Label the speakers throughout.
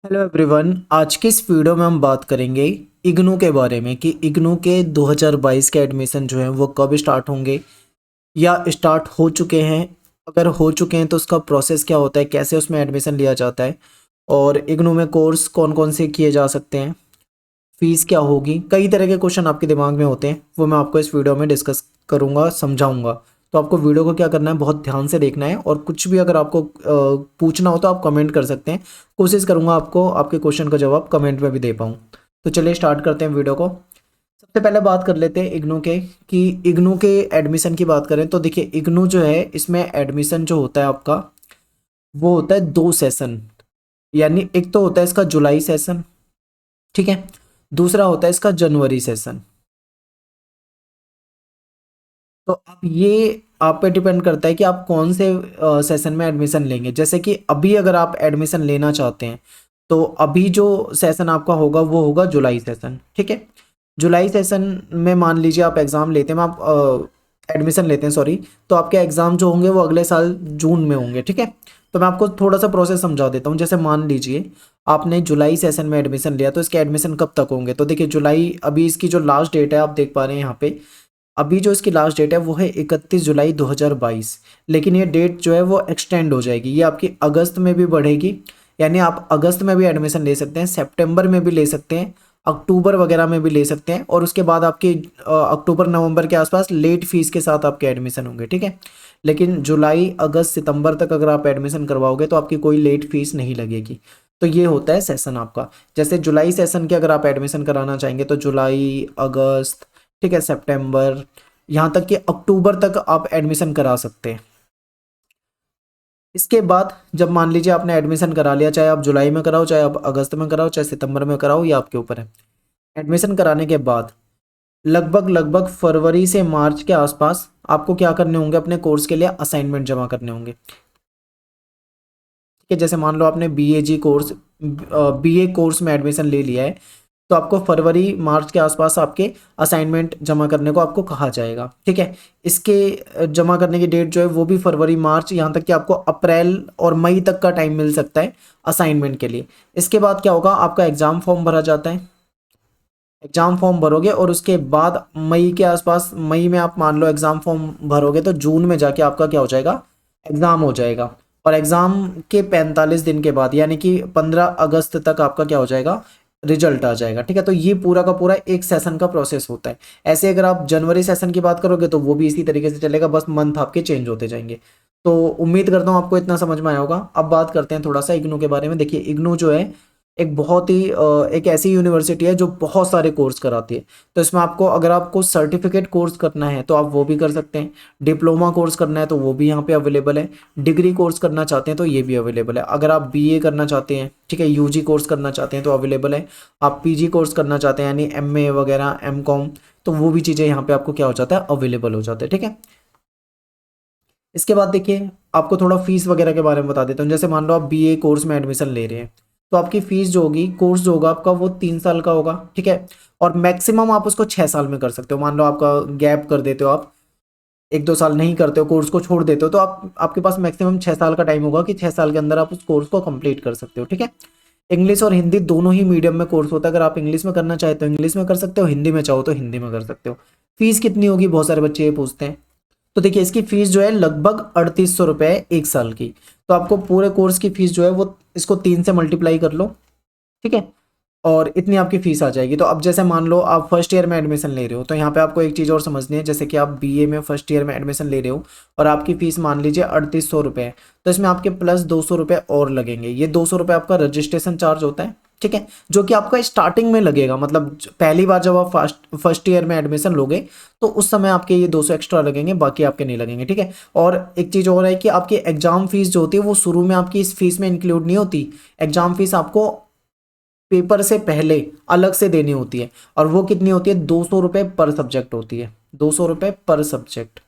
Speaker 1: Hello everyone. आज की इस वीडियो में हम बात करेंगे इग्नू के बारे में कि इग्नू के 2022 के एडमिशन जो हैं वो कब स्टार्ट होंगे या स्टार्ट हो चुके हैं। अगर हो चुके हैं तो उसका प्रोसेस क्या होता है, कैसे उसमें एडमिशन लिया जाता है और इग्नू में कोर्स कौन कौन से किए जा सकते हैं, फीस क्या होगी। कई तरह के क्वेश्चन आपके दिमाग में होते हैं, वो मैं आपको इस वीडियो में डिस्कस करूँगा, समझाऊंगा। तो आपको वीडियो को क्या करना है, बहुत ध्यान से देखना है और कुछ भी अगर आपको पूछना हो तो आप कमेंट कर सकते हैं। कोशिश करूँगा आपको आपके क्वेश्चन का जवाब कमेंट में भी दे पाऊँ। तो चलिए स्टार्ट करते हैं वीडियो को। सबसे पहले बात कर लेते हैं इग्नू के कि इग्नू के एडमिशन की बात करें तो देखिए इग्नू जो है इसमें एडमिशन जो होता है आपका वो होता है 2 सेशन। यानी एक तो होता है इसका जुलाई सेशन, ठीक है, दूसरा होता है इसका जनवरी सेशन। तो अब ये आप पे डिपेंड करता है कि आप कौन से सेशन में एडमिशन लेंगे। जैसे कि अभी अगर आप एडमिशन लेना चाहते हैं तो अभी जो सेशन आपका होगा वो होगा जुलाई सेशन, ठीक है। जुलाई सेशन में मान लीजिए आप एग्ज़ाम लेते हैं, आप एडमिशन लेते हैं सॉरी, तो आपके एग्ज़ाम जो होंगे वो अगले साल जून में होंगे, ठीक है। तो मैं आपको थोड़ा सा प्रोसेस समझा देता हूँ। जैसे मान लीजिए आपने जुलाई सेशन में एडमिशन लिया तो इसके एडमिशन कब तक होंगे। तो देखिए जुलाई, अभी इसकी जो लास्ट डेट है आप देख पा रहे हैं यहाँ पे, अभी जो इसकी लास्ट डेट है वो है 31 जुलाई 2022। लेकिन ये डेट जो है वो एक्सटेंड हो जाएगी, ये आपकी अगस्त में भी बढ़ेगी। यानी आप अगस्त में भी एडमिशन ले सकते हैं, सितंबर में भी ले सकते हैं, अक्टूबर वगैरह में भी ले सकते हैं और उसके बाद आपके अक्टूबर नवंबर के आसपास लेट फीस के साथ आपके एडमिशन होंगे, ठीक है। लेकिन जुलाई अगस्त सितंबर तक अगर आप एडमिशन करवाओगे तो आपकी कोई लेट फीस नहीं लगेगी। तो ये होता है सेशन आपका। जैसे जुलाई सेशन के अगर आप एडमिशन कराना चाहेंगे तो जुलाई, अगस्त, ठीक है, सितंबर, यहाँ तक कि अक्टूबर तक आप एडमिशन करा सकते हैं। इसके बाद जब मान लीजिए आपने एडमिशन करा लिया, चाहे आप जुलाई में कराओ, चाहे आप अगस्त में कराओ, चाहे सितंबर में कराओ, ये आपके ऊपर है। एडमिशन कराने के बाद लगभग लगभग फरवरी से मार्च के आसपास आपको क्या करने होंगे, अपने कोर्स के लिए असाइनमेंट जमा करने होंगे, ठीक है। जैसे मान लो आपने बीए कोर्स में एडमिशन ले लिया है तो आपको फरवरी मार्च के आसपास आपके असाइनमेंट जमा करने को आपको कहा जाएगा, ठीक है। इसके जमा करने की डेट जो है वो भी फरवरी मार्च, यहाँ तक कि आपको अप्रैल और मई तक का टाइम मिल सकता है असाइनमेंट के लिए। इसके बाद क्या होगा, आपका एग्ज़ाम फॉर्म भरा जाता है। एग्ज़ाम फॉर्म भरोगे और उसके बाद मई के आसपास, मई में आप मान लो एग्ज़ाम फॉर्म भरोगे तो जून में जाके आपका क्या हो जाएगा, एग्ज़ाम हो जाएगा। और एग्ज़ाम के 45 दिन के बाद यानी कि 15 अगस्त तक आपका क्या हो जाएगा, रिजल्ट आ जाएगा, ठीक है। तो ये पूरा का पूरा एक सेशन का प्रोसेस होता है। ऐसे अगर आप जनवरी सेशन की बात करोगे तो वो भी इसी तरीके से चलेगा, बस मंथ आपके चेंज होते जाएंगे। तो उम्मीद करता हूँ आपको इतना समझ में आया होगा। अब बात करते हैं थोड़ा सा इग्नू के बारे में। देखिए इग्नू जो है एक बहुत ही एक ऐसी यूनिवर्सिटी है जो बहुत सारे कोर्स कराती है। तो इसमें आपको, अगर आपको सर्टिफिकेट कोर्स करना है तो आप वो भी कर सकते हैं, डिप्लोमा कोर्स करना है तो वो भी यहाँ पे अवेलेबल है, डिग्री कोर्स करना चाहते हैं तो ये भी अवेलेबल है, अगर आप बीए करना चाहते हैं, ठीक है, यूजी कोर्स करना चाहते हैं तो अवेलेबल है, आप पीजी कोर्स करना चाहते हैं यानी एमए वगैरह, एमकॉम, तो वो भी चीज़ें यहाँ पे आपको क्या हो जाता है, अवेलेबल हो जाते हैं, ठीक है। इसके बाद देखिए आपको थोड़ा फीस वगैरह के बारे में बता देता हूँ। जैसे मान लो आप बीए कोर्स में एडमिशन ले रहे हैं तो आपकी फीस जो होगी, कोर्स जो होगा आपका वो 3 साल का होगा, ठीक है। और मैक्सिमम आप उसको 6 साल में कर सकते हो। मान लो आपका गैप कर देते हो, आप 1-2 साल नहीं करते हो, कोर्स को छोड़ देते हो, तो आप, आपके पास मैक्सिमम 6 साल का टाइम होगा कि 6 साल के अंदर आप उस कोर्स को कंप्लीट कर सकते हो, ठीक है। इंग्लिश और हिंदी दोनों ही मीडियम में कोर्स होता है। अगर आप इंग्लिश में करना चाहे तो इंग्लिश में कर सकते हो, हिंदी में चाहो तो हिंदी में कर सकते हो। फीस कितनी होगी, बहुत सारे बच्चे ये पूछते हैं। तो देखिए इसकी फीस जो है लगभग 3800 रुपये है 1 साल की। तो आपको पूरे कोर्स की फीस जो है वो, इसको 3 से मल्टीप्लाई कर लो, ठीक है, और इतनी आपकी फीस आ जाएगी। तो अब जैसे मान लो आप फर्स्ट ईयर में एडमिशन ले रहे हो तो यहाँ पे आपको एक चीज़ और समझनी है। जैसे कि आप बीए में फर्स्ट ईयर में एडमिशन ले रहे हो और आपकी फीस मान लीजिए 3800 रुपये है, तो इसमें आपके प्लस 200 रुपये और लगेंगे। ये 200 रुपये आपका रजिस्ट्रेशन चार्ज होता है, ठीक है, जो कि आपका स्टार्टिंग में लगेगा। मतलब पहली बार जब आप फर्स्ट ईयर में एडमिशन लोगे तो उस समय आपके ये 200 एक्स्ट्रा लगेंगे, बाकी आपके नहीं लगेंगे, ठीक है। और एक चीज़ और है कि आपकी एग्जाम फीस जो होती है वो शुरू में आपकी इस फीस में इंक्लूड नहीं होती। एग्जाम फीस आपको पेपर से पहले अलग से देनी होती है और वो कितनी होती है, 200 रुपये पर सब्जेक्ट होती है, 200 रुपये पर सब्जेक्ट,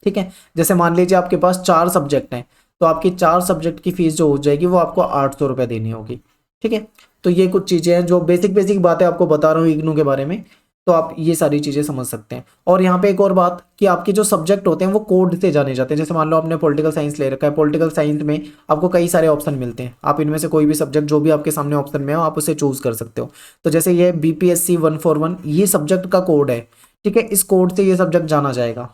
Speaker 1: ठीक है। जैसे मान लीजिए आपके पास 4 सब्जेक्ट हैं तो आपकी 4 सब्जेक्ट की फीस जो हो जाएगी वो आपको 800 रुपये देनी होगी, ठीक है। तो ये कुछ चीज़ें हैं जो बेसिक बेसिक बातें आपको बता रहा हूँ इग्नू के बारे में। तो आप ये सारी चीज़ें समझ सकते हैं। और यहाँ पे एक और बात कि आपके जो सब्जेक्ट होते हैं वो कोड से जाने जाते हैं। जैसे मान लो आपने पॉलिटिकल साइंस ले रखा है, पॉलिटिकल साइंस में आपको कई सारे ऑप्शन मिलते हैं, आप इनमें से कोई भी सब्जेक्ट जो भी आपके सामने ऑप्शन में हो आप उसे चूज कर सकते हो। तो जैसे ये BPSC 141 ये सब्जेक्ट का कोड है, ठीक है, इस कोड से ये सब्जेक्ट जाना जाएगा।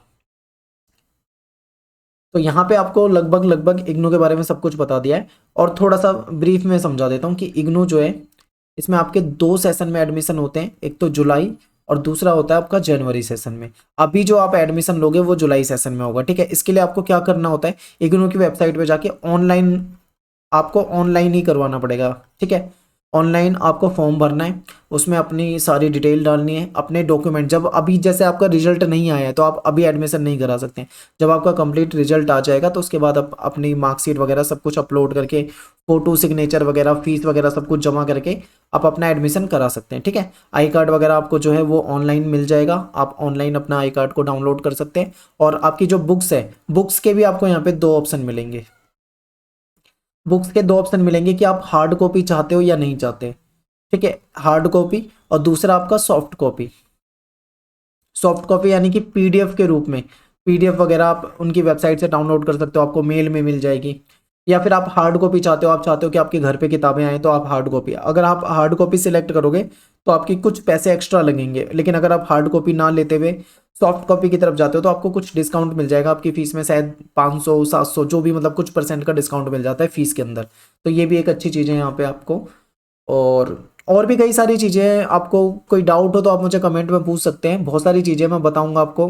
Speaker 1: तो यहाँ पे आपको लगभग लगभग इग्नू के बारे में सब कुछ बता दिया है। और थोड़ा सा ब्रीफ में समझा देता हूँ कि इग्नू जो है इसमें आपके 2 सेशन में एडमिशन होते हैं, एक तो जुलाई और दूसरा होता है आपका जनवरी सेशन में। अभी जो आप एडमिशन लोगे वो जुलाई सेशन में होगा, ठीक है। इसके लिए आपको क्या करना होता है, इग्नू की वेबसाइट पे जाके ऑनलाइन, आपको ऑनलाइन ही करवाना पड़ेगा, ठीक है। ऑनलाइन आपको फॉर्म भरना है, उसमें अपनी सारी डिटेल डालनी है, अपने डॉक्यूमेंट। जब अभी जैसे आपका रिजल्ट नहीं आया है तो आप अभी एडमिशन नहीं करा सकते हैं। जब आपका कंप्लीट रिजल्ट आ जाएगा तो उसके बाद आप अपनी मार्कशीट वगैरह सब कुछ अपलोड करके, फोटो सिग्नेचर वगैरह फीस वगैरह सब कुछ जमा करके आप अपना एडमिशन करा सकते हैं, ठीक है। आई कार्ड वगैरह आपको जो है वो ऑनलाइन मिल जाएगा, आप ऑनलाइन अपना आई कार्ड को डाउनलोड कर सकते हैं। और आपकी जो बुक्स है, बुक्स के भी आपको यहाँ पे 2 ऑप्शन मिलेंगे। बुक्स के 2 ऑप्शन मिलेंगे कि आप हार्ड कॉपी चाहते हो या नहीं चाहते, ठीक है, हार्ड कॉपी। और दूसरा आपका सॉफ्ट कॉपी। सॉफ्ट कॉपी यानी कि PDF के रूप में, PDF वगैरह आप उनकी वेबसाइट से डाउनलोड कर सकते हो, आपको मेल में मिल जाएगी। या फिर आप हार्ड कॉपी चाहते हो, आप चाहते हो कि आपके घर पे किताबें आए तो आप हार्ड कॉपी, अगर आप हार्ड कॉपी सिलेक्ट करोगे तो आपकी कुछ पैसे एक्स्ट्रा लगेंगे। लेकिन अगर आप हार्ड कॉपी ना लेते हुए सॉफ्ट कॉपी की तरफ जाते हो तो आपको कुछ डिस्काउंट मिल जाएगा, आपकी फीस में शायद 500 700 जो भी, मतलब कुछ परसेंट का डिस्काउंट मिल जाता है फीस के अंदर। तो ये भी एक अच्छी चीज़ है यहाँ पे आपको। और भी कई सारी चीज़ें हैं, आपको कोई डाउट हो तो आप मुझे कमेंट में पूछ सकते हैं, बहुत सारी चीज़ें मैं बताऊंगा आपको,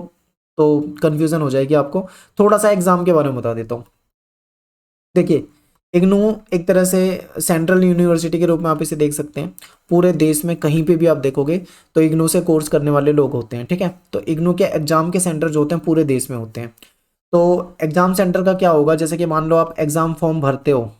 Speaker 1: तो कन्फ्यूज़न हो जाएगी आपको। थोड़ा सा एग्जाम के बारे में बता देता हूँ। देखिए, इग्नू एक तरह से सेंट्रल यूनिवर्सिटी के रूप में आप इसे देख सकते हैं। पूरे देश में कहीं पे भी आप देखोगे तो इग्नू से कोर्स करने वाले लोग होते हैं, ठीक है। तो इग्नू के एग्जाम के सेंटर जो होते हैं पूरे देश में होते हैं। तो एग्जाम सेंटर का क्या होगा, जैसे कि मान लो आप एग्जाम फॉर्म भरते हो,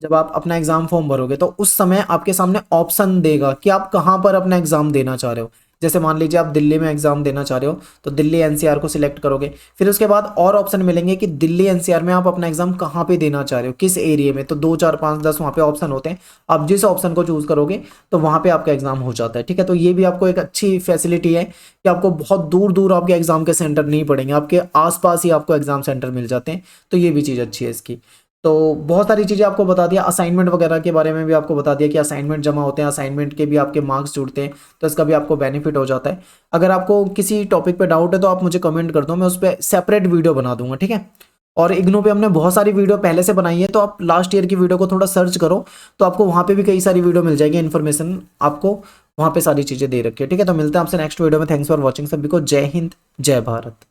Speaker 1: जब आप अपना एग्जाम फॉर्म भरोगे तो उस समय आपके सामने ऑप्शन देगा कि आप कहाँ पर अपना एग्जाम देना चाह रहे हो। जैसे मान लीजिए आप दिल्ली में एग्जाम देना चाह रहे हो तो दिल्ली NCR को सिलेक्ट करोगे। फिर उसके बाद और ऑप्शन मिलेंगे कि दिल्ली NCR में आप अपना एग्जाम कहाँ पे देना चाह रहे हो, किस एरिया में। तो 2 4 5 10 वहाँ पे ऑप्शन होते हैं, आप जिस ऑप्शन को चूज करोगे तो वहाँ पे आपका एग्जाम हो जाता है, ठीक है। तो ये भी आपको एक अच्छी फैसिलिटी है कि आपको बहुत दूर दूर आपके एग्जाम के सेंटर नहीं पड़ेंगे, आपके आसपास ही आपको एग्जाम सेंटर मिल जाते हैं। तो ये भी चीज़ अच्छी है इसकी। तो बहुत सारी चीज़ें आपको बता दिया, असाइनमेंट वगैरह के बारे में भी आपको बता दिया कि असाइनमेंट जमा होते हैं, असाइनमेंट के भी आपके मार्क्स जुड़ते हैं, तो इसका भी आपको बेनिफिट हो जाता है। अगर आपको किसी टॉपिक पे डाउट है तो आप मुझे कमेंट कर दो, मैं उस पर सेपरेट वीडियो बना दूंगा, ठीक है। और इग्नू पे हमने बहुत सारी वीडियो पहले से बनाई है, तो आप लास्ट ईयर की वीडियो को थोड़ा सर्च करो तो आपको वहाँ पे भी कई सारी वीडियो मिल जाएगी, इन्फॉर्मेशन आपको वहाँ पे सारी चीज़ें दे रखी है, ठीक है। तो मिलते हैं आपसे नेक्स्ट वीडियो में। थैंक्स फॉर वॉचिंग, सभी को जय हिंद जय भारत।